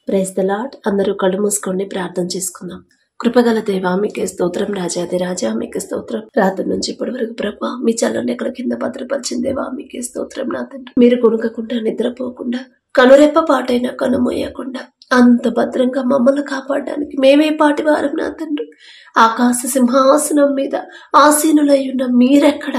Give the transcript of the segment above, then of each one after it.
Praise the lord. అందరూ కళ్ళు మూసుకోండి, ప్రార్థన చేసుకుందాం. కృపగల దేవా, మీకే స్తోత్రం. రాజాది రాజా, మీకే స్తోత్రం. రాత్రి నుంచి ఇప్పటి వరకు ప్రభా మీ చల్లని ఎక్కడ కింద భద్రపరిచిన దేవా, మీకే స్తోత్రం. నా తండ్రి, మీరు కొనుకకుండా నిద్రపోకుండా కనురెప్ప పాటైనా కనుమోయకుండా అంత భద్రంగా మమ్మల్ని కాపాడడానికి మేమే పాటి వారం. నా తండ్రి, ఆకాశ సింహాసనం మీద ఆసీనులై ఉన్న మీరెక్కడ?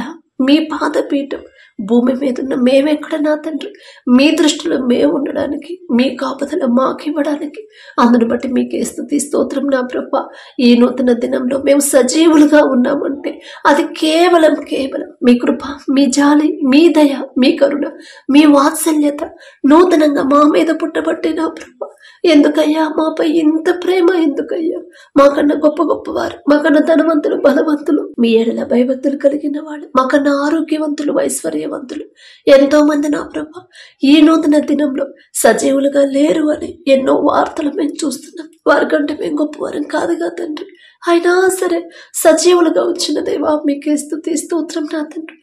మీ పాదపీఠం భూమి మీద ఉన్న మేమెక్కడ? నా తండ్రి, మీ దృష్టిలో మేము ఉండడానికి, మీ కాపుదల మాకు ఇవ్వడానికి, అందును బట్టి మీకే స్తుతి స్తోత్రం. నా ప్రభా, ఈ నూతన దినంలో మేము సజీవులుగా ఉన్నామంటే అది కేవలం మీ కృప, మీ జాలి, మీ దయ, మీ కరుణ, మీ వాత్సల్యత నూతనంగా మా మీద పుట్టబట్టి. నా ప్రభా, ఎందుకయ్యా మాపై ఇంత ప్రేమ? ఎందుకయ్యా మాకన్నా గొప్పవారు, మాకన్నా ధనవంతులు, బలవంతులు, మీ ఏడల భయభక్తులు కలిగిన వాళ్ళు, మాకన్నా ఆరోగ్యవంతులు, ఐశ్వర్యవంతులు ఎంతో మంది నా ప్రభా ఈ నూతన దినంలో సజీవులుగా లేరు అని ఎన్నో వార్తలు మేము చూస్తున్నాం. వారికంటే మేము గొప్పవారం కాదుగా తండ్రి, అయినా సరే సజీవులుగా వచ్చిన దేవా, మీకే స్తుతి స్తోత్రం. నా తండ్రి,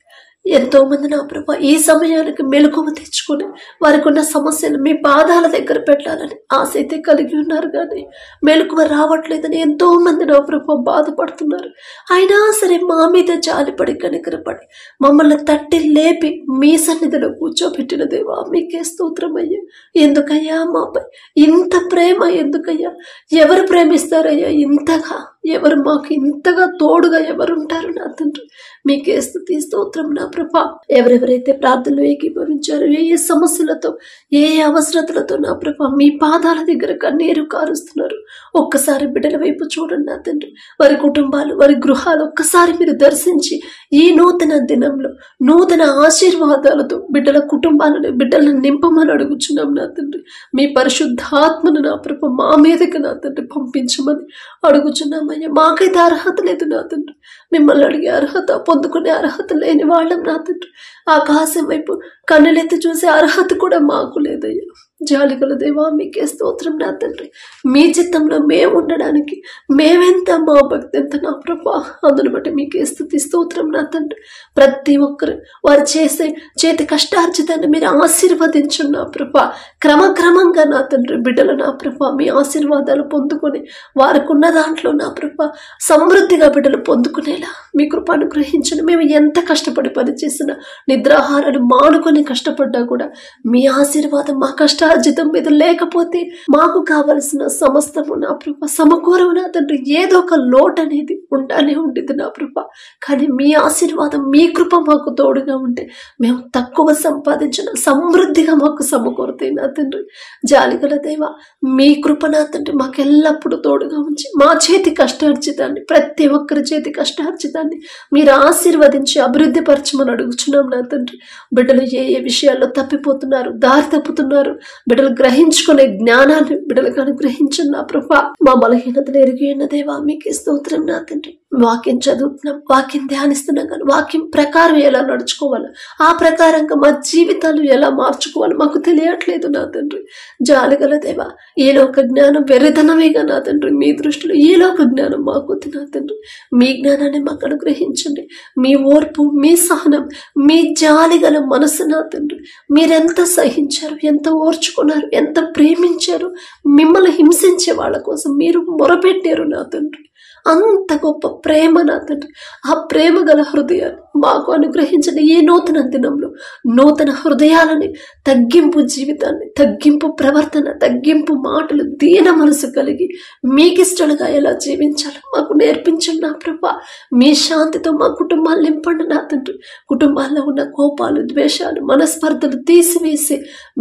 ఎంతో మంది నా ప్రభా ఈ సమయానికి మెలకువ తెచ్చుకొని వారికి ఉన్న సమస్యలు మీ పాదాల దగ్గర పెట్టాలని ఆశ అయితే కలిగి ఉన్నారు, కానీ మెలకువ రావట్లేదని ఎంతో మంది నా ప్రభా బాధపడుతున్నారు. అయినా సరే మా మీద జాలిపడి కనికరపడి మమ్మల్ని తట్టి లేపి మీ సన్నిధిలో కూర్చోబెట్టిన దేవా, మీకే స్తోత్రం అయ్యా. ఎందుకయ్యా మాపై ఇంత ప్రేమ? ఎందుకయ్యా? ఎవరు ప్రేమిస్తారయ్యా ఇంతగా? ఎవరు మాకు ఇంతగా తోడుగా ఎవరుంటారు? నా తండ్రి, మీకే స్తుతి స్తోత్రం. నా ప్రభా, ఎవరెవరైతే ప్రార్థనలు ఏకీభవించారో, ఏ సమస్యలతో, ఏ అవసరతలతో నా ప్రభా మీ పాదాల దగ్గర కన్నీరు కారుస్తున్నారు, ఒక్కసారి బిడ్డల వైపు చూడండి. నా తండ్రి, వారి కుటుంబాలు, వారి గృహాలు ఒక్కసారి మీరు దర్శించి ఈ నూతన దినంలో నూతన ఆశీర్వాదాలతో బిడ్డల కుటుంబాలను, బిడ్డలను నింపమని అడుగుచున్నాం. నా తండ్రి, మీ పరిశుద్ధాత్మను నా ప్రభా మా మీదకి నా తండ్రి పంపించమని అడుగుచున్నామయ్యా. మాకైతే అర్హత లేదు నా తండ్రి, మిమ్మల్ని అడిగే అర్హత, పొందుకునే అర్హత లేని వాళ్ళం. నా తండ్రి, ఆకాశం వైపు కన్నులెత్తి చూసే అర్హత కూడా మాకు లేదయ్యా. జాలిగల దేవా, మీకే స్తోత్రం. నా తండ్రి, మీ చిత్తంలో మేము ఉండడానికి మేమెంత, మా భక్తి ఎంత నా ప్రభా, అందును బట్టి మీకే స్తుతి స్తోత్రం. నా తండ్రి, ప్రతి ఒక్కరు వారు చేసే చేతి కష్టార్జితాన్ని మీరు ఆశీర్వదించు నా ప్రభా. క్రమక్రమంగా నా తండ్రి బిడ్డలు నా ప్రభా మీ ఆశీర్వాదాలు పొందుకొని వారికి ఉన్న దాంట్లో నా ప్రభా సమృద్ధిగా బిడ్డలు పొందుకునేలా మీ కృప అనుగ్రహించండి. మేము ఎంత కష్టపడి పని చేసినా, నిద్రాహారాలు మానుకొని కష్టపడ్డా కూడా మీ ఆశీర్వాదం మా కష్టార్జితం మీద లేకపోతే మాకు కావలసిన సమస్తము నా ప్రభా సమకూరవు. నా తండ్రి, ఏదో ఒక లోటు అనేది ఉంటానే ఉండేది నా ప్రభా, కానీ మీ ఆశీర్వాదం, మీ కృప మాకు తోడుగా ఉంటే మేము తక్కువ సంపాదించిన సమృద్ధిగా మాకు సమకూరుతాయి. నా తండ్రి, జాలిగల దేవా, మీ కృప నా తండ్రి మాకు ఎల్లప్పుడూ తోడుగా ఉంచి మా చేతి కష్టార్జితాన్ని, ప్రతి ఒక్కరి చేతి కష్టార్జితాన్ని మీరు ఆశీర్వదించి అభివృద్ధి పరచమని అడుగుచున్నాం. నా తండ్రి, బిడ్డలు ఏ ఏ విషయాల్లో తప్పిపోతున్నారు, దారి తప్పుతున్నారు, బిడ్డలు గ్రహించుకునే జ్ఞానాన్ని బిడ్డలకు అనుగ్రహించండి నా ప్రభా. మా బలహీనతలు ఎరిగి ఉన్న దేవా, మీకే స్తోత్రం. నా తండ్రి, వాక్యం చదువుతున్నాం, వాక్యం ధ్యానిస్తున్నాం, కానీ వాక్యం ప్రకారం ఎలా నడుచుకోవాలో, ఆ ప్రకారంగా మా జీవితాలు ఎలా మార్చుకోవాలో మాకు తెలియట్లేదు. నా తండ్రి, జాలిగల దేవా, ఈ లోక జ్ఞానం వెర్రితనమేగా నా తండ్రి మీ దృష్టిలో. ఈ లోక జ్ఞానం మాకు వద్దు నా తండ్రి, మీ జ్ఞానాన్ని మాకు అనుగ్రహించండి. మీ ఓర్పు, మీ సహనం, మీ జాలిగల మనసు నా తండ్రి, మీరెంత సహించారు, ఎంత ఓర్చుకున్నారు, ఎంత ప్రేమించారు, మిమ్మల్ని హింసించే వాళ్ళ కోసం మీరు మొరపెట్టారు. నా తండ్రి, అంత గొప్ప ప్రేమ నా తండ్రి, ఆ ప్రేమ గల హృదయాన్ని మాకు అనుగ్రహించండి. ఈ నూతన దినంలో నూతన హృదయాలని, తగ్గింపు జీవితాన్ని, తగ్గింపు ప్రవర్తన, తగ్గింపు మాటలు, దీన మనసు కలిగి మీకిష్టలుగా ఎలా జీవించాలో మాకు నేర్పించండి నా ప్రభా. మీ శాంతితో మా కుటుంబాలు నింపండి నా తండ్రి. కుటుంబాల్లో ఉన్న కోపాలు, ద్వేషాలు, మనస్పర్ధలు తీసివేసి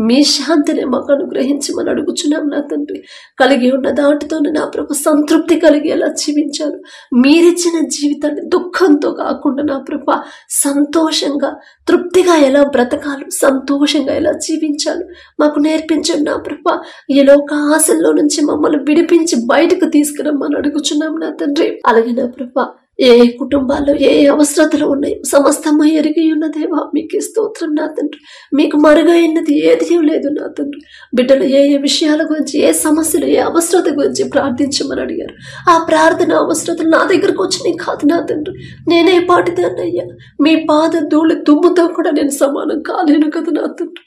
మీ శాంతిని మాకు అనుగ్రహించమని అడుగుచున్నాం. నా తండ్రి, కలిగి ఉన్న దాటితోనే నా ప్రభు సంతృప్తి కలిగి ఎలా జీవించాలి, మీరిచ్చిన జీవితాన్ని దుఃఖంతో కాకుండా నా ప్రభా సంతోషంగా, తృప్తిగా ఎలా బ్రతకాలి, సంతోషంగా ఎలా జీవించాలి మాకు నేర్పించండి నా ప్రభా. ఈ లోక ఆశల్లో నుంచి మమ్మల్ని విడిపించి బయటకు తీసుకురమ్మని అడుగుచున్నాం నా తండ్రి. అలాగే నా ప్రభా, ఏ కుటుంబాల్లో ఏ అవసరతలు ఉన్నాయో సమస్తము ఎరిగి ఉన్న దేవా, మీకే స్తోత్రం. నా తండ్రి, మీకు మరుగైనది ఏది లేదు నా తండ్రి. బిడ్డలు ఏ ఏ విషయాల గురించి, ఏ సమస్యలు, ఏ అవసరత గురించి ప్రార్థించమని అడిగారు, ఆ ప్రార్థన అవసరతలు నా దగ్గరకు వచ్చినాయి కాదు నా తండ్రి. నేనే పాటిదాన్ని అయ్యా, మీ పాద ధూళి దుమ్ముతో కూడా నేను సమానం కాలేను కదా నా తండ్రి.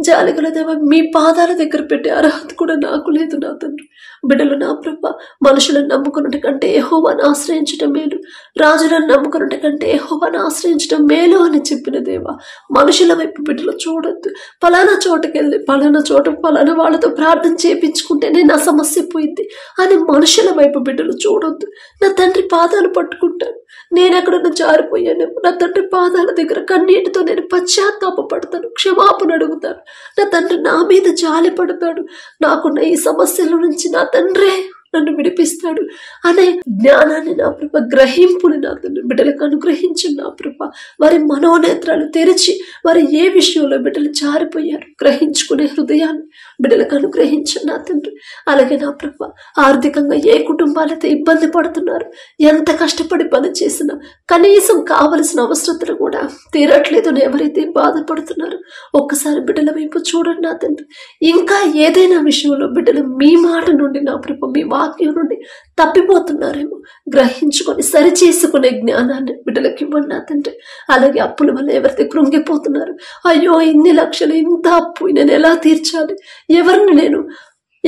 జాలిగల దేవా, మీ పాదాల దగ్గర పెట్టే అర్హత కూడా నాకు లేదు నా తండ్రి. బిడ్డలు నా ప్రభ మనుషులను నమ్ముకున్నట కంటే యెహోవాను ఆశ్రయించడం మేలు, రాజులను నమ్ముకున్నట కంటే యెహోవాను ఆశ్రయించడం మేలు అని చెప్పిన దేవా, మనుషుల వైపు బిడ్డలు చూడొద్దు. పలానా చోటకెళ్ళి పలానా చోట పలానా వాళ్ళతో ప్రార్థన చేయించుకుంటేనే నా సమస్య పోయింది అని మనుషుల వైపు బిడ్డలు చూడొద్దు. నా తండ్రి పాదాలు పట్టుకుంటాను. నేను ఎక్కడన్నా జారిపోయాను, నా తండ్రి పాదాల దగ్గర కన్నీటితో నేను పశ్చాత్తాపడతాను, క్షమాపణ అడుగుతాను. నా తండ్రి నా మీద జాలి పడతాడు. నాకున్న ఈ సమస్యల నుంచి నా తండ్రే నన్ను విడిపిస్తాడు అనే జ్ఞానాన్ని నా ప్రభ, గ్రహింపుని నా తండ్రి బిడ్డలకు అనుగ్రహించు నా ప్రభ. వారి మనోనేత్రాలు తెరిచి వారి ఏ విషయంలో బిడ్డలు జారిపోయారు గ్రహించుకునే హృదయాన్ని బిడ్డలకు అనుగ్రహించు నా తండ్రి. అలాగే నా ప్రభ, ఆర్థికంగా ఏ కుటుంబాలైతే ఇబ్బంది పడుతున్నారు, ఎంత కష్టపడి పని చేసినా కనీసం కావలసిన అవసరతలు కూడా తీరట్లేదు, ఎవరైతే బాధపడుతున్నారు ఒక్కసారి బిడ్డల వైపు చూడండి నా తండ్రి. ఇంకా ఏదైనా విషయంలో బిడ్డలు మీ మాట నుండి నా ప్రభ, మీ వాక్యం నుండి తప్పిపోతున్నారేమో గ్రహించుకొని సరిచేసుకునే జ్ఞానాన్ని బిడ్డలకి ఇవ్వండి నా తండ్రి. అలాగే అప్పుల వల్ల ఎవరైతే కృంగిపోతున్నారు, అయ్యో ఇన్ని లక్షలు, ఇంత అప్పు నేను ఎలా తీర్చాలి,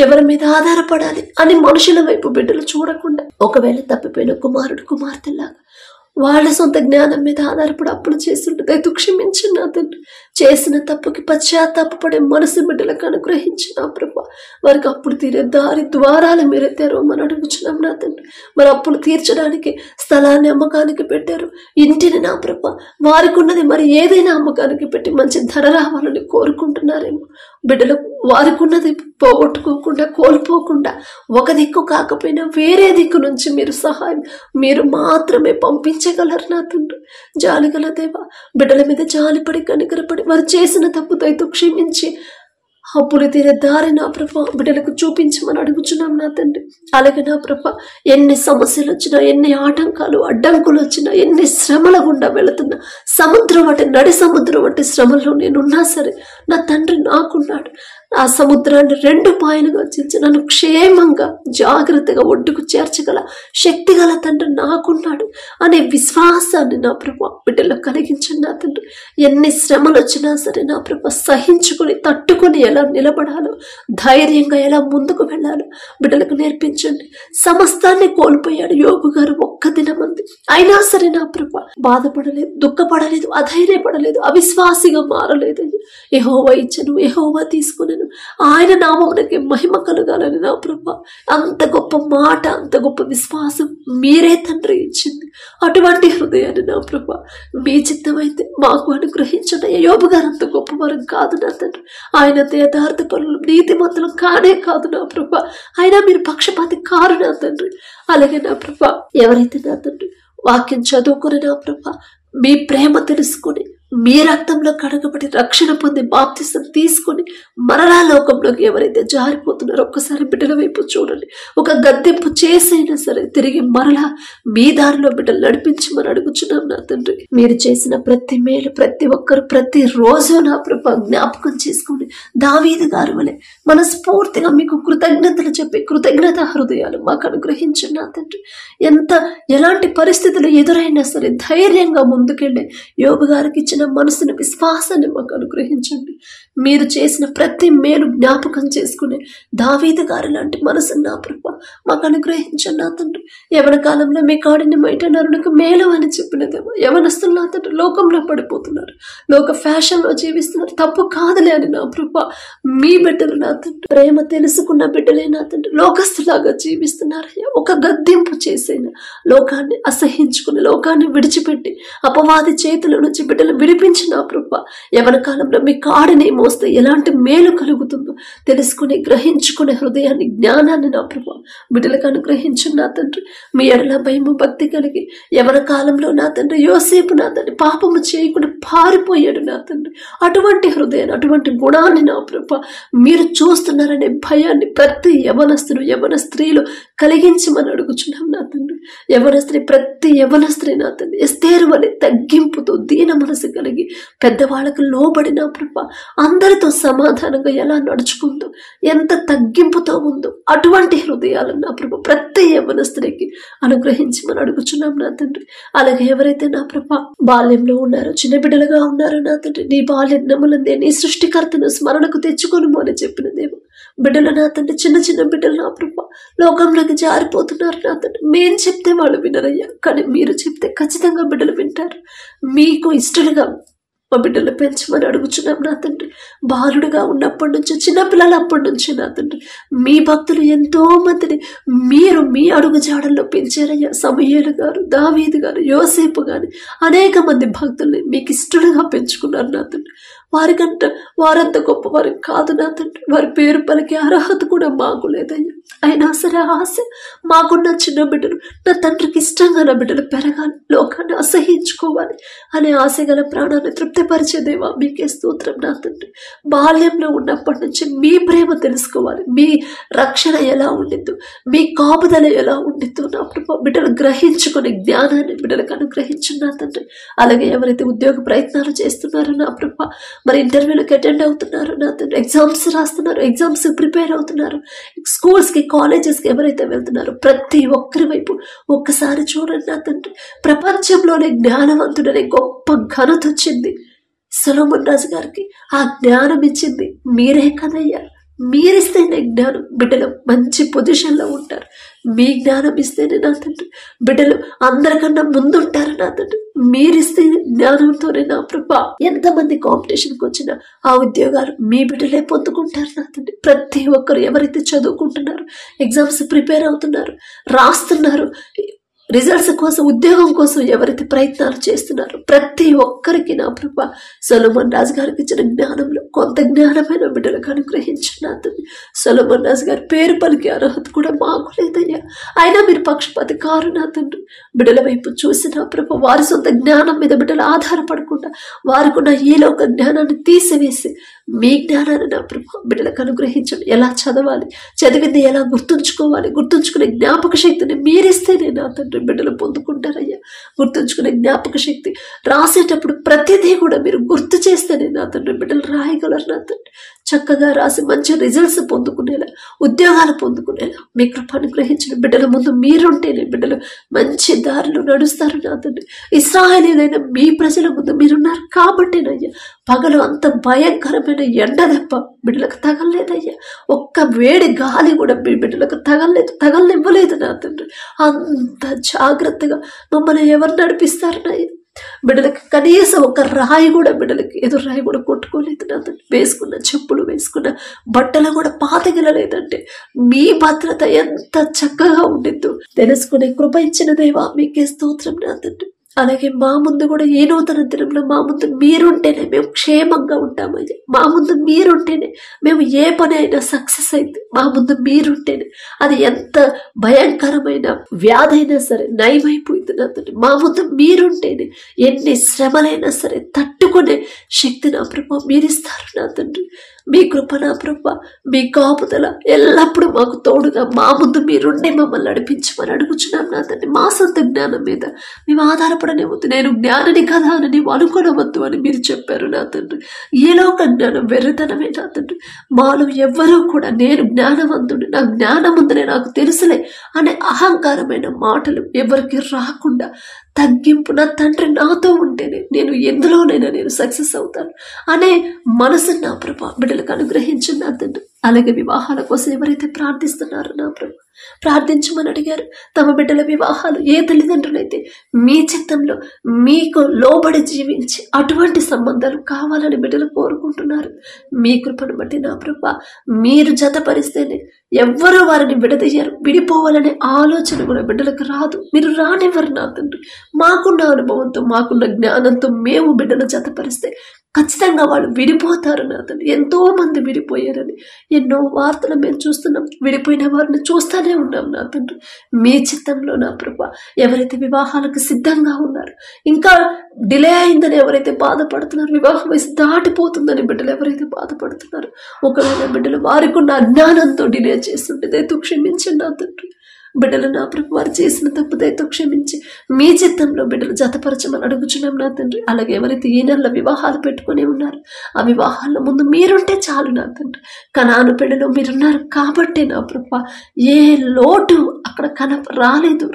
ఎవరి మీద ఆధారపడాలి అని మనుషుల వైపు బిడ్డలు చూడకుండా, ఒకవేళ తప్పిపోయిన కుమారుడు కుమార్తెలాగా వాళ్ళ సొంత జ్ఞానం మీద ఆధారపడి అప్పులు చేస్తుంటే క్షమించు నా తండ్రి. చేసిన తప్పుకి పశ్చాత్తాపడే మనసు బిడ్డలకు అనుగ్రహించి నా ప్రభ, వారికి అప్పులు తీరే దారి ద్వారాలు మీరే తెరవమని అడుగుచున్నాం నా తండ్రి. మరి అప్పులు తీర్చడానికి స్థలాన్ని అమ్మకానికి పెట్టారు, ఇంటిని నా ప్రభ, వారికి ఉన్నది మరి ఏదైనా అమ్మకానికి పెట్టి మంచి ధర రావాలని కోరుకుంటున్నారేమో. బిడ్డలు వారికి ఉన్నది పోగొట్టుకోకుండా, కోల్పోకుండా, ఒక దిక్కు కాకపోయినా వేరే దిక్కు నుంచి మీరు సహాయం మీరు మాత్రమే పంపించగలరు నా తండ్రి. జాలిగల దేవా, బిడ్డల మీద జాలిపడి కనికరపడి వారు చేసిన తప్పుతో క్షమించి అప్పులు తీరే దారి నా ప్రభ బిడ్డలకు చూపించమని అడుగుచున్నాం నా తండ్రి. అలాగే నా ప్రభ, ఎన్ని సమస్యలు వచ్చినా, ఎన్ని ఆటంకాలు అడ్డంకులు వచ్చినా, ఎన్ని శ్రమల గుండా వెళుతున్నా, సముద్రం అంటే నడి సముద్రం అంటే శ్రమలో నేనున్నా సరే నా తండ్రి నాకున్నాడు. ఆ సముద్రాన్ని 2 పాయలుగా చీల్చి నన్ను క్షేమంగా జాగ్రత్తగా ఒడ్డుకు చేర్చగల శక్తి గల తండ్రి నాకున్నాడు అనే విశ్వాసాన్ని నా ప్రభ బిడ్డలో కలిగించండి నా తండ్రి. ఎన్ని శ్రమలు వచ్చినా సరే నా ప్రభ సహించుకుని తట్టుకుని ఎలా నిలబడాలో, ధైర్యంగా ఎలా ముందుకు వెళ్ళాలో బిడ్డలకు నేర్పించండి. సమస్తాన్ని కోల్పోయాడు యోగు గారు ఒక్క దినమంది, అయినా సరే నా ప్రభ బాధపడలేదు, దుఃఖపడలేదు, అధైర్యపడలేదు, అవిశ్వాసిగా మారలేదు. యెహోవా ఇచ్చను, యెహోవా తీసుకునేను, ఆయన నామమునకి మహిమ కలగాలని నా ప్రభ. అంత గొప్ప మాట, అంత గొప్ప విశ్వాసం మీరే తండ్రి ఇచ్చింది. అటువంటి హృదయాన్ని నా ప్రభ మీ చిత్తమైతే మాకు అనుగ్రహించండి. యోబు గారు అంత గొప్పవారు కాదు నా తండ్రి, ఆయన యథార్థ పనులు నీతిమంతులు కానే కాదు నా ప్రభ. అయినా మీరు పక్షపాతి కారు నా తండ్రి. అలాగే నా ప్రభ, ఎవరైతే నా తండ్రి వాక్యం చదువుకుని నా ప్రభ మీ ప్రేమ తెలుసుకుని మీ రక్తంలో కడగబడి రక్షణ పొంది బాప్తిసం తీసుకుని మరలా లోకంలోకి ఎవరైతే జారిపోతున్నారో ఒక్కసారి బిడ్డల వైపు చూడండి. ఒక గద్దెంపు చేసైనా సరే తిరిగి మరలా మీ దారిలో బిడ్డలు నడిపించమని అడుగుచున్నాం నా తండ్రి. మీరు చేసిన ప్రతి మేలు ప్రతి ఒక్కరు ప్రతి రోజు నా ప్రభ జ్ఞాపకం చేసుకుని దావీదు గారు వలె మనస్ఫూర్తిగా మీకు కృతజ్ఞతలు చెప్పి కృతజ్ఞత హృదయాలు మాకు అనుగ్రహించండి నా తండ్రి. ఎలాంటి పరిస్థితులు ఎదురైనా సరే ధైర్యంగా ముందుకెళ్ళే యోబు గారికి ఇచ్చిన మనసుని విశ్వాసాన్ని మాకు అనుగ్రహించండి. మీరు చేసిన ప్రతి మేలు జ్ఞాపకం చేసుకునే దావీదు గారు లాంటి మనసు నా ప్రభ మాకు అనుగ్రహించండి నా తండ్రి. యవన కాలంలో మీ కాడిని బయట నరునికి మేలు అని చెప్పినదేమో, యవనస్తులు నా తండ్రి లోకంలో పడిపోతున్నారు, లోక ఫ్యాషన్లో జీవిస్తున్నారు, తప్పు కాదులే అని నా ప్రభ మీ బిడ్డలు నా తండ్రి ప్రేమ తెలుసుకున్న బిడ్డలే నా తండ్రి లోకస్తులాగా జీవిస్తున్నారయ్యా. ఒక గద్దెంపు చేసైనా లోకాన్ని అసహించుకుని లోకాన్ని విడిచిపెట్టి అపవాది చేతుల నుంచి బిడ్డలు విడిపించిన ప్రభ యవన కాలంలో మీ కాడిని మోస్తే ఎలాంటి మేలు కలుగుతుందో తెలుసుకుని గ్రహించుకునే హృదయాన్ని జ్ఞానాన్ని నా ప్రభ బిడ్డలకు అనుగ్రహించు నా తండ్రి. మీ ఎడల భయము భక్తి కలిగి యవన కాలంలో నా తండ్రి యోసేపు నా తండ్రి పాపము చేయకుండా పారిపోయాడు నా తండ్రి. అటువంటి హృదయాన్ని అటువంటి గుణాన్ని నా ప్రభ మీరు చూస్తున్నారనే భయాన్ని ప్రతి యవనస్తులు యవన స్త్రీలు కలిగించమని అడుగుచున్నాం నా తండ్రి. యవనస్త్రీ, ప్రతి యవనస్త్రీ నా తండ్రి ఎస్తేరు వలె తగ్గింపుతో దీన మనసు కలిగి పెద్దవాళ్ళకు లోబడి నా ప్రభా అందరితో సమాధానంగా ఎలా నడుచుకుందో, ఎంత తగ్గింపుతో ఉందో అటువంటి హృదయాలను నా ప్రభా ప్రతి యవనస్త్రీకి అనుగ్రహించమని అడుగుచున్నాం నా తండ్రి. అలాగే ఎవరైతే నా ప్రభా బాల్యంలో ఉన్నారో, చిన్న బిడ్డలుగా ఉన్నారో నా తండ్రి, నీ బాల్యం నమ్మలందే నీ సృష్టికర్తను స్మరణకు తెచ్చుకొనుము అని చెప్పిన దేవ బిడ్డలు నా తండ్రి, చిన్న చిన్న బిడ్డలు నా ప్రభా లోకంలోకి జారిపోతున్నారు నా తండ్రి. మేం చెప్తే వాళ్ళు వినరయ్యా, కానీ మీరు చెప్తే ఖచ్చితంగా బిడ్డలు వింటారు. మీకు ఇష్టలుగా మా బిడ్డలు పెంచమని అడుగుచున్నాం నా తండ్రి. బాలుడుగా ఉన్నప్పటి నుంచి, చిన్నపిల్లలు అప్పటి నుంచి నా తండ్రి మీ భక్తులు ఎంతో మందిని మీరు మీ అడుగు జాడల్లో పెంచారయ్యా. సమూయేలు గారు, దావీదు గారు, యోసేపు గాని అనేక మంది భక్తుల్ని మీకు ఇష్టలుగా పెంచుకున్నారు నా తండ్రి. వారంత గొప్పవారు కాదు నా తండ్రి. వారి పేరు పలికే అర్హత కూడా మాకు లేదయ్యా. అయినా సరే ఆశ మాకున్న చిన్న బిడ్డలు నా తండ్రికి ఇష్టంగా నా బిడ్డలు పెరగాలి, లోకాన్ని అసహించుకోవాలి అనే ఆశ గల ప్రాణాన్ని తృప్తిపరిచే దేవా మీకే స్తోత్రం నా తండ్రి. బాల్యంలో ఉన్నప్పటి నుంచి మీ ప్రేమ తెలుసుకోవాలి, మీ రక్షణ ఎలా ఉండిద్దో, మీ కాపుదల ఎలా ఉండిద్దో నా ప్రభా బిడ్డలు గ్రహించుకునే జ్ఞానాన్ని బిడ్డలకు అనుగ్రహించు నా తండ్రి. అలాగే ఎవరైతే ఉద్యోగ ప్రయత్నాలు చేస్తున్నారో నా ప్రభా, మరి ఇంటర్వ్యూలకు అటెండ్ అవుతున్నారు నా తండ్రి, ఎగ్జామ్స్ రాస్తున్నారు, ఎగ్జామ్స్ ప్రిపేర్ అవుతున్నారు, స్కూల్స్కి కాలేజెస్కి ఎవరైతే వెళ్తున్నారో ప్రతి ఒక్కరి వైపు ఒక్కసారి చూడండి నా తండ్రి. ప్రపంచంలోనే జ్ఞానవంతుడనే గొప్ప ఘనత వచ్చింది సొలొమోన్ రాజు గారికి. ఆ జ్ఞానం ఇచ్చింది మీరే కదయ్యా. మీరిస్తేనే జ్ఞానం బిడ్డలు మంచి పొజిషన్లో ఉంటారు. మీ జ్ఞానం ఇస్తేనే నా తండ్రి బిడ్డలు అందరికన్నా ముందుంటారు నా తండ్రి. మీరిస్తే జ్ఞానంతోనే నా ప్రభా ఎంతమంది కాంపిటీషన్కి వచ్చినా ఆ ఉద్యోగాలు మీ బిడ్డలే పొందుకుంటారు నా తండ్రి. ప్రతి ఒక్కరు ఎవరైతే చదువుకుంటున్నారు, ఎగ్జామ్స్ ప్రిపేర్ అవుతున్నారు, రాస్తున్నారు, రిజల్ట్స్ కోసం, ఉద్యోగం కోసం ఎవరైతే ప్రయత్నాలు చేస్తున్నారో ప్రతి ఒక్కరికి నా ప్రభా సొలొమోన్ రాజు గారికి ఇచ్చిన జ్ఞానంలో కొంత జ్ఞానమైన బిడ్డలకు అనుగ్రహించినది. సొలొమోన్ రాజు గారి పేరు పలికే అర్హత కూడా మాకు లేదయ్యా. అయినా మీరు పక్షపాతి కారు నా తండ్రి. బిడ్డల వైపు చూసి నా ప్రభా వారి సొంత జ్ఞానం మీద బిడ్డలు ఆధారపడకుండా వారికి ఉన్న ఈ లోక జ్ఞానాన్ని తీసివేసి మీ జ్ఞానాన్ని నా ప్రభా బిడ్డలకు అనుగ్రహించండి. ఎలా చదవాలి, చదివింది ఎలా గుర్తుంచుకోవాలి, గుర్తుంచుకునే జ్ఞాపక శక్తిని మీరిస్తేనే నా తండ్రి బిడ్డలు పొందుకుంటారయ్యా. గుర్తుంచుకునే జ్ఞాపక శక్తి, రాసేటప్పుడు ప్రతిదీ కూడా మీరు గుర్తు చేస్తేనే నా తండ్రి బిడ్డలు రాయగలరు నా తండ్రి. చక్కగా రాసి మంచి రిజల్ట్స్ పొందుకునేలా, ఉద్యోగాలు పొందుకునేలా మీ కృప అనుగ్రహించిన బిడ్డల ముందు మీరుంటేనే బిడ్డలు మంచి దారిలో నడుస్తారు నా తండ్రి. ఇశ్రాయేలీయులైన మీ ప్రజల ముందు మీరున్నారు కాబట్టేనయ్యా పగలు అంత భయంకరమైన ఎండ దెబ్బ బిడ్డలకు తగలలేదయ్యా. ఒక్క వేడి గాలి కూడా మీ బిడ్డలకు తగలనివ్వలేదు నా తండ్రి. అంత జాగ్రత్తగా మమ్మల్ని ఎవరు నడిపిస్తారనయ్యా. బిడ్డలకి కనీసం ఒక రాయి కూడా, బిడ్డలకి ఎదురు రాయి కూడా కొట్టుకోలేదు నా తండ్రి. వేసుకున్న చెప్పులు, వేసుకున్న బట్టలు కూడా పాతగిలలేదంటే మీ భద్రత ఎంత చక్కగా ఉండిద్దో తెలుసుకునే కృప ఇచ్చిన దేవా మీకే స్తోత్రం నా తండ్రి. అలాగే మా ముందు కూడా ఏ నూతన దినంలో మా ముందు మీరుంటేనే మేము క్షేమంగా ఉంటామయ్యా. మా ముందు మీరుంటేనే మేము ఏ పని అయినా సక్సెస్ అయింది. మా ముందు మీరుంటేనే అది ఎంత భయంకరమైన వ్యాధి అయినా సరే నయమైపోయింది నా తండ్రి. మా ముందు మీరుంటేనే ఎన్ని శ్రమలైనా సరే తట్టుకునే శక్తి నా ప్రభా మీరిస్తారు నా తండ్రి. మీ కృప నా ప్రభా, మీ కాపుదల ఎల్లప్పుడూ మాకు తోడుగా మా ముందు మీరుండి మమ్మల్ని నడిపించమని అడుగుచున్నాం నా తండ్రి. మా సొంత జ్ఞానం మీద మేము ఆధారపడనే వద్దు. నేను జ్ఞానిని కదా అని నీవు అనుకోనవద్దు అని మీరు చెప్పారు నా తండ్రి. ఏ లోక జ్ఞానం వెర్రితనమే నా తండ్రి. మాలో ఎవ్వరూ కూడా నేను జ్ఞానవంతుడు, నా జ్ఞానం ఉందనే నాకు తెలుసులే అనే అహంకారమైన మాటలు ఎవరికి రాకుండా తగ్గింపు, నా తండ్రి నాతో ఉంటేనే నేను ఎందులోనైనా నేను సక్సెస్ అవుతాను అనే మనసు నా ప్రభా బిడ్డలకు అనుగ్రహించు నా తండ్రి. అలాగే వివాహాల కోసం ఎవరైతే ప్రార్థిస్తున్నారో నా ప్రభా ప్రార్థించమని అడిగారు. తమ బిడ్డల వివాహాలు ఏ తల్లిదండ్రులైతే మీ చిత్తంలో మీకు లోబడి జీవించి అటువంటి సంబంధాలు కావాలని బిడ్డలు కోరుకుంటున్నారు, మీ కృపను బట్టి నా ప్రభా మీరు జతపరిస్తేనే ఎవ్వరూ వారిని విడదయ్యారు. విడిపోవాలనే ఆలోచన కూడా బిడ్డలకు రాదు. మీరు రానివ్వరు నా తండ్రి. మాకున్న అనుభవంతో, మాకున్న జ్ఞానంతో మేము బిడ్డలు జతపరిస్తే ఖచ్చితంగా వాళ్ళు విడిపోతారు నా తండ్రి. ఎంతో మంది విడిపోయారని ఎన్నో వార్తలు మేము చూస్తున్నాం. విడిపోయిన వారిని చూస్తూనే ఉన్నాం నా తండ్రి. మీ చిత్తంలో నా ప్రభా ఎవరైతే వివాహాలకు సిద్ధంగా ఉన్నారు, ఇంకా డిలే అయిందని ఎవరైతే బాధపడుతున్నారు, వివాహ వయసు దాటిపోతుందని బిడ్డలు ఎవరైతే బాధపడుతున్నారు, ఒకవేళ బిడ్డలు వారికి ఉన్న అజ్ఞానంతో డిలే చేస్తుంటే దయతో క్షమించండి నా తండ్రి. బిడ్డలు నా ప్రభు వారు చేసిన తప్పు దయతో క్షమించి మీ చిత్తంలో బిడ్డలు జతపరచమని అడుగుచున్నాం నా తండ్రి. అలాగే ఎవరైతే ఈ నెలలో వివాహాలు పెట్టుకుని ఉన్నారు, ఆ వివాహాల ముందు మీరుంటే చాలు నా తండ్రి. కనాను పెళ్లిలో మీరున్నారు కాబట్టి నా ప్రభు ఏ లోటు అక్కడ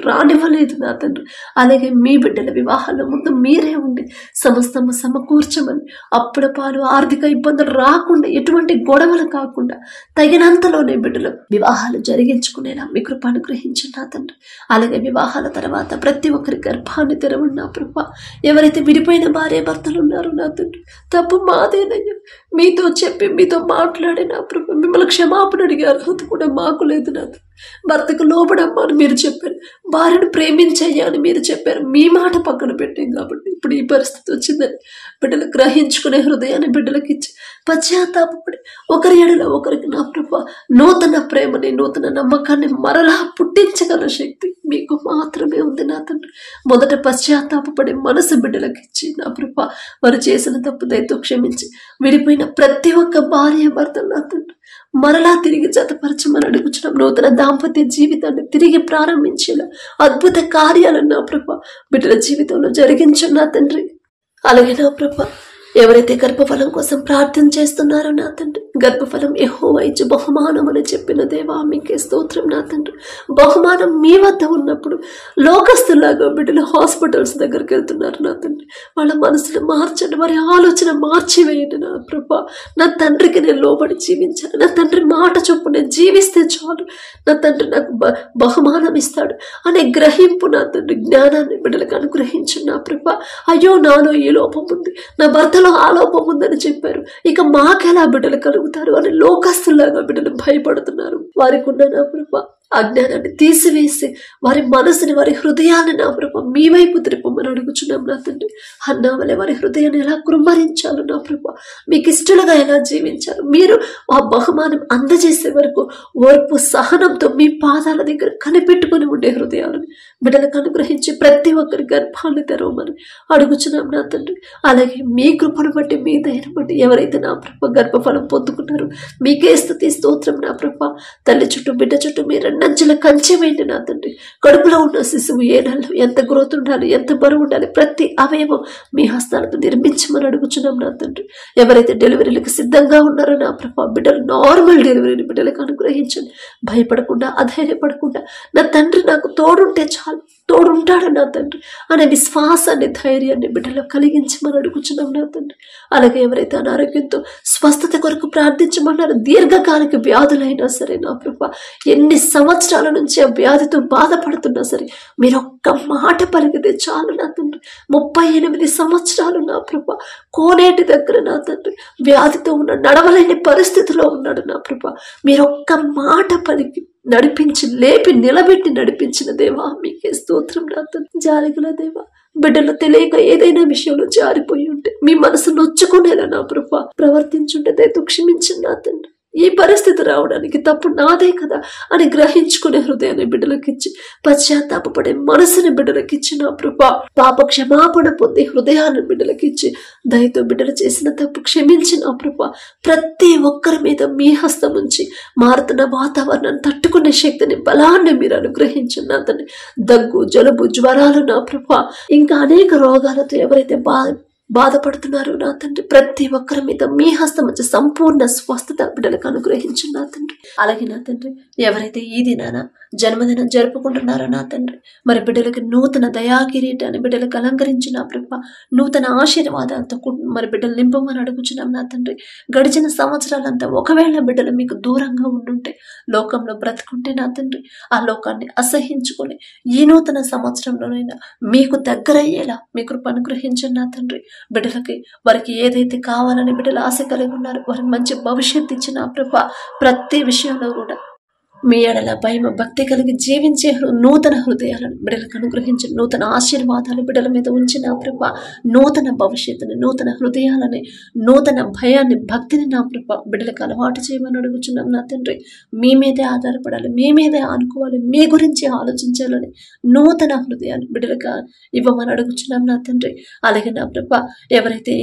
రానివ్వలేదు నా తండ్రి. అలాగే మీ బిడ్డల వివాహాల ముందు మీరే ఉండి సమస్తము సమకూర్చమని, అప్పుల పాలు ఆర్థిక ఇబ్బందులు రాకుండా, ఎటువంటి గొడవలు కాకుండా తగినంతలోనే బిడ్డలు వివాహాలు జరిగించుకునేలా మీ కృప అనుగ్రహించండి నా తండ్రి. అలాగే వివాహాల తర్వాత ప్రతి ఒక్కరి గర్భాన్ని తెరవండి నా ప్రభు. ఎవరైతే విడిపోయిన భార్య భర్తలు ఉన్నారో నా తండ్రి, తప్పు మాదేనయ్యా. మీతో చెప్పి మీతో మాట్లాడి నా ప్రభు మిమ్మల్ని క్షమాపణ అడిగే అర్హత కూడా మాకు లేదు నా తండ్రి. భర్తకు లోబడమ్మా అని మీరు చెప్పారు, భార్యను ప్రేమించయ్యా అని మీరు చెప్పారు. మీ మాట పక్కన పెట్టాం కాబట్టి ఇప్పుడు ఈ పరిస్థితి వచ్చిందని బిడ్డలు గ్రహించుకునే హృదయాన్ని బిడ్డలకు ఇచ్చి పశ్చాత్తాపడి ఒకరి ఎడల ఒకరికి నా ప్రభు నూతన ప్రేమని, నూతన నమ్మకాన్ని మరలా పుట్టించగల శక్తి మీకు మాత్రమే ఉంది నా తండ్రి. మొదట పశ్చాత్తాపడి మనసు బిడ్డలకు ఇచ్చి నా ప్రభు వారు చేసిన తప్పు దయతో క్షమించి విడిపోయిన ప్రతి ఒక్క భార్య భర్తలు నా తండ్రి మరలా తిరిగి జతపరచమని అడుగుచున్నాం. నూతన దాంపత్య జీవితాన్ని తిరిగి ప్రారంభించేలా అద్భుత కార్యాలను నా ప్రభు బిడ్డల జీవితంలో జరిగించు నా తండ్రి. అలాగే నా ప్రభు ఎవరైతే గర్భఫలం కోసం ప్రార్థన చేస్తున్నారో నా తండ్రి, గర్భఫలం యెహోవా ఇచ్చు బహుమానం అని చెప్పిన దేవా మీకే స్తోత్రం నా తండ్రి. బహుమానం మీ వద్ద ఉన్నప్పుడు లోకస్తులాగా బిడ్డలు హాస్పిటల్స్ దగ్గరికి వెళ్తున్నారు నా తండ్రి. వాళ్ళ మనసును మార్చండి, వారి ఆలోచన మార్చివేయండి నా ప్రభా. నా తండ్రికి నేను లోబడి జీవించాను, నా తండ్రి మాట చొప్పు నేను జీవిస్తే చాలు, నా తండ్రి నాకు బహుమానం ఇస్తాడు అనే గ్రహింపు నా తండ్రి జ్ఞానాన్ని బిడ్డలకు అనుగ్రహించు నా ప్రభా. అయ్యో నాలో ఈ లోపం ఉంది, నా భర్తలో ఆ లోపం ఉందని చెప్పారు, ఇక మాకెలా బిడ్డలు కలుగుతారు అని లోకస్తులాగా బిడ్డలు భయపడుతున్నారు. వారికి ఉన్న నా ప్రభా అజ్ఞానాన్ని తీసివేసి వారి మనసుని, వారి హృదయాన్ని నా ప్రభా మీ వైపు తిరుపమని అడుగుచున్నాం నా తండ్రి. అన్నా వలె వారి హృదయాన్ని ఎలా కృమ్మరించాలి నా ప్రభా, మీకు ఇష్టలుగా ఎలా జీవించాలి, మీరు ఆ బహుమానం అందజేసే వరకు ఓర్పు సహనంతో మీ పాదాల దగ్గర కనిపెట్టుకుని ఉండే హృదయాలను బిడ్డలకు అనుగ్రహించి ప్రతి ఒక్కరి గర్భాన్ని తెరవమని అడుగుచున్నాం నా తండ్రి. అలాగే మీ కృపను బట్టి, మీ దయను బట్టి ఎవరైతే నా ప్రభ గర్భఫలం పొందుకున్నారో మీకే స్తుతి స్తోత్రం నా ప్రభ. తల్లి చుట్టూ బిడ్డ చుట్టూ మీరు నంచుల కంచె వేయండి నా తండ్రి. కడుపులో ఉన్న శిశువు ఏ నెలలో ఎంత గ్రోత్ ఉండాలి, ఎంత బరువు ఉండాలి, ప్రతి అవయవం మీ హస్తాలతో నిర్మించమని అడుగుచున్నాం నా తండ్రి. ఎవరైతే డెలివరీలకు సిద్ధంగా ఉన్నారో నా ప్రభా బిడ్డలు నార్మల్ డెలివరీని బిడ్డలకు అనుగ్రహించండి. భయపడకుండా, అధైర్యపడకుండా నా తండ్రి నాకు తోడుంటే చాలు, తోడుంటాడు నా తండ్రి అనే విశ్వాసాన్ని, ధైర్యాన్ని బిడ్డలో కలిగించమని అడుగుచున్నాం నా తండ్రి. అలాగే ఎవరైతే అనారోగ్యంతో స్వస్థత కొరకు ప్రార్థించమన్నారో, దీర్ఘకాలిక వ్యాధులైనా సరే నా ప్రభా, ఎన్ని సంవత్సరాల నుంచి ఆ వ్యాధితో బాధపడుతున్నా సరే మీరు ఒక్క మాట పలికితే చాలు నా తండ్రి. 38 సంవత్సరాలు నా ప్రభా కోనేటి దగ్గర నా తండ్రి వ్యాధితో ఉన్న, నడవలేని పరిస్థితిలో ఉన్నాడు నా ప్రభా. మీరు ఒక్క మాట పలికి నడిపించి, లేపి నిలబెట్టి నడిపించిన దేవా మీకే స్తోత్రం నా తండ్రి. జాలిగల దేవా, బిడ్డలు తెలియక ఏదైనా విషయంలో జారిపోయి ఉంటే, మీ మనసు నొచ్చుకునేలా నా ప్రభా ప్రవర్తించుంటే దయతో క్షమించండి నా తండ్రి. ఈ పరిస్థితి రావడానికి తప్పు నాదే కదా అని గ్రహించుకునే హృదయాన్ని బిడ్డలకిచ్చి, పశ్చాత్తాపడే మనసుని బిడ్డలకిచ్చి నా ప్రభా పాప క్షమాపణ పొంది హృదయాన్ని బిడ్డలకిచ్చి దయతో బిడ్డలు చేసిన తప్పు క్షమించి నా ప్రభా ప్రతి ఒక్కరి మీద మీ హస్తం ఉంచి మారుతున్న వాతావరణాన్ని తట్టుకునే శక్తిని, బలాన్ని మీరు అనుగ్రహించండి నా తండ్రి. దగ్గు, జలుబు, జ్వరాలు నా ప్రభా ఇంకా అనేక రోగాలతో ఎవరైతే బాధపడుతున్నారు నా తండ్రి, ప్రతి ఒక్కరి మీద మీ హస్తం వచ్చి సంపూర్ణ స్వస్థత బిడ్డలకు అనుగ్రహించు నా తండ్రి. అలాగే నా తండ్రి ఎవరైతే ఈ దినాన జన్మదినం జరుపుకుంటున్నారో నా తండ్రి, మరి బిడ్డలకి నూతన దయాకిరీటాన్ని బిడ్డలకు అలంకరించి నా ప్రభ నూతన ఆశీర్వాదాలతో మరి బిడ్డలు నింపమని అడుగుచున్నాం నా తండ్రి. గడిచిన సంవత్సరాలంతా ఒకవేళ బిడ్డలు మీకు దూరంగా ఉండుంటే, లోకంలో బ్రతుకుంటే నా తండ్రి, ఆ లోకాన్ని అసహించుకొని ఈ నూతన సంవత్సరంలోనైనా మీకు దగ్గరయ్యేలా మీ కృప అనుగ్రహించండి నా తండ్రి. బిడ్డలకి వారికి ఏదైతే కావాలని బిడ్డలు ఆశ కలిగి ఉన్నారు, వారికి మంచి భవిష్యత్తు ఇచ్చిన ప్రభ ప్రతి విషయంలో కూడా మీ ఎడల భయం భక్తి కలిగి జీవించే నూతన హృదయాలను బిడ్డలకు అనుగ్రహించి, నూతన ఆశీర్వాదాలు బిడ్డల మీద ఉంచిన ప్రభ, నూతన భవిష్యత్తుని, నూతన హృదయాలని, నూతన భయాన్ని, భక్తిని నా ప్రభ బిడ్డలకు అలవాటు చేయమని అడుగుచున్నాం నా తండ్రి. మీ మీదే ఆధారపడాలి, మీ మీదే ఆనుకోవాలి, మీ గురించి ఆలోచించాలని నూతన హృదయాన్ని బిడ్డలకు ఇవ్వమని అడుగుచున్నాం నా తండ్రి. అలాగే నా ప్రభ ఎవరైతే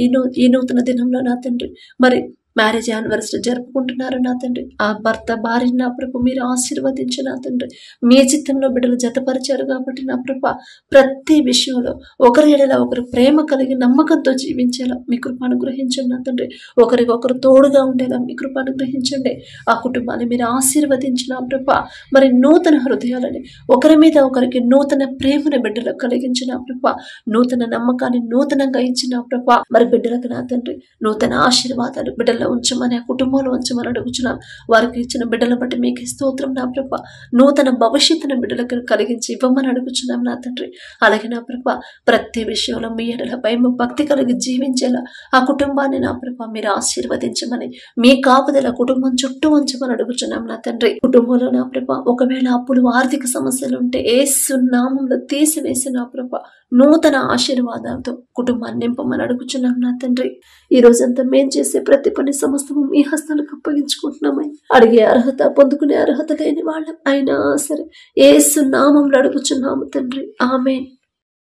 ఈ నూతన దినంలో నా తండ్రి మరి మ్యారేజ్ యానివర్సరీ జరుపుకుంటున్నారు నా తండ్రి. ఆ భర్త భార్యని నా ప్రభు మీరు ఆశీర్వదించు నా తండ్రి. మీ చిత్తంలో బిడ్డలు జతపరిచారు కాబట్టి నా ప్రభ ప్రతి విషయంలో ఒకరి ఎడల ఒకరు ప్రేమ కలిగి నమ్మకంతో జీవించేలా మీ కృప అనుగ్రహించండి నా తండ్రి. ఒకరికొకరు తోడుగా ఉండేలా మీ కృప అనుగ్రహించండి. ఆ కుటుంబాన్ని మీరు ఆశీర్వదించిన ప్రభ మరి నూతన హృదయాలని ఒకరి మీద ఒకరికి నూతన ప్రేమను బిడ్డలకు కలిగించిన ప్రభ నూతన నమ్మకాన్ని నూతనంగా ఇచ్చిన ప్రభ మరి బిడ్డలకు నా తండ్రి నూతన ఆశీర్వాదాలు బిడ్డల్లో ఉంచమని ఆ కుటుంబంలో ఉంచమని అడుగుచున్నాం. వారికి ఇచ్చిన బిడ్డల బట్టి మీకు స్తోత్రం నా ప్రభ. నూతన భవిష్యత్తును బిడ్డలకు కలిగించి ఇవ్వమని అడుగుచున్నాం నా తండ్రి. అలాగే నా ప్రభ ప్రతి విషయంలో మీ ఎడల భయం భక్తి కలిగి జీవించేలా ఆ కుటుంబాన్ని నా ప్రభ మీరు ఆశీర్వదించమని మీ కాపుదల కుటుంబం చుట్టూ ఉంచమని అడుగుచున్నాం నా తండ్రి. కుటుంబంలో నా ప్రభ ఒకవేళ అప్పులు ఆర్థిక సమస్యలు ఉంటే యేసు నామములో తీసివేసి నా ప్రభ నూతన ఆశీర్వాదాలతో కుటుంబాన్ని నింపమని అడుగుచున్నాం నా తండ్రి. ఈ రోజంతా మేం చేసే ప్రతి పని సమస్తము మీ హస్తాలకు అప్పగించుకుంటున్నామని అడిగే అర్హత పొందుకునే అర్హత లేని వాళ్ళం అయినా సరే యేసు నామములో అడుగుచున్నాము తండ్రి. ఆమేన్.